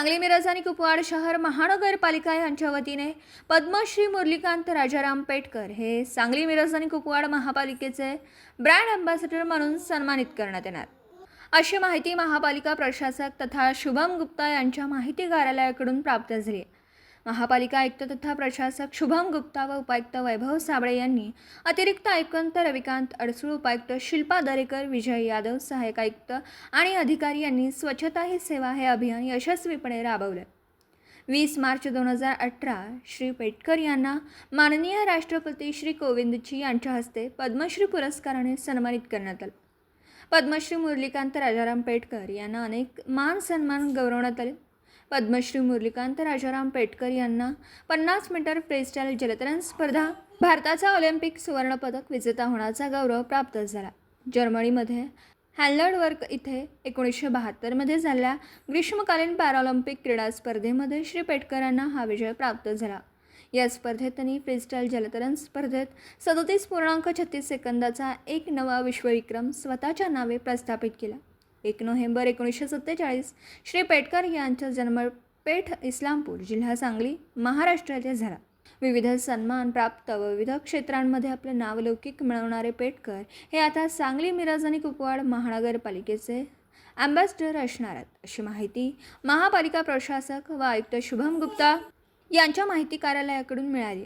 सांगली, मिरज आणि कुपवाड शहर महानगरपालिका यांच्या वतीने पद्मश्री मुरलीकांत राजाराम पेटकर हे सांगली, मिरज आणि कुपवाड महापालिकेचे ब्रँड अँबॅसेडर म्हणून सन्मानित करण्यात येणार, अशी माहिती महापालिका प्रशासक तथा शुभम गुप्ता यांच्या माहिती कार्यालयाकडून प्राप्त झाली. महापालिका आयुक्त तथा प्रशासक शुभम गुप्ता व उपायुक्त वैभव साबळे यांनी अतिरिक्त आयुक्त रविकांत अडसूळ, उपायुक्त शिल्पा दरेकर, विजय यादव, सहाय्यक आयुक्त आणि अधिकारी यांनी स्वच्छता ही सेवा हे अभियान यशस्वीपणे राबवले. 20 मार्च 2018 श्री पेटकर यांना माननीय राष्ट्रपती श्री कोविंदजी यांच्या हस्ते पद्मश्री पुरस्काराने सन्मानित करण्यात आले. पद्मश्री मुरलीकांत राजाराम पेटकर यांना अनेक मान सन्मान गौरवण्यात आले. पद्मश्री मुरलीकांत राजाराम पेटकर यांना 50 मीटर फ्रीस्टाईल जलतरण स्पर्धा भारताचा ऑलिम्पिक सुवर्णपदक विजेता होण्याचा गौरव प्राप्त झाला. जर्मनीमध्ये हॅल्लडवर्क इथे 1972मध्ये झालेल्या ग्रीष्मकालीन पॅराऑलिम्पिक क्रीडा स्पर्धेमध्ये श्री पेटकर यांना हा विजय प्राप्त झाला. या स्पर्धेत त्यांनी फ्रीस्टाईल जलतरण स्पर्धेत 37.36 सेकंदाचा एक नवा विश्वविक्रम स्वतःच्या नावे प्रस्थापित केला. 1 नोव्हेंबर 1947 श्री पेटकर यांचा जन्म पेठ, इस्लामपूर, जिल्हा सांगली, महाराष्ट्र येथे झाला. विविध सन्मान प्राप्त व विविध क्षेत्रांमध्ये आपले नावलौकिक मिळवणारे पेटकर हे आता सांगली, मिरज आणि कुपवाड महानगरपालिकेचे अँबॅसेडर असणार आहेत, अशी माहिती महापालिका प्रशासक व आयुक्त शुभम गुप्ता यांच्या माहिती कार्यालयाकडून मिळाली.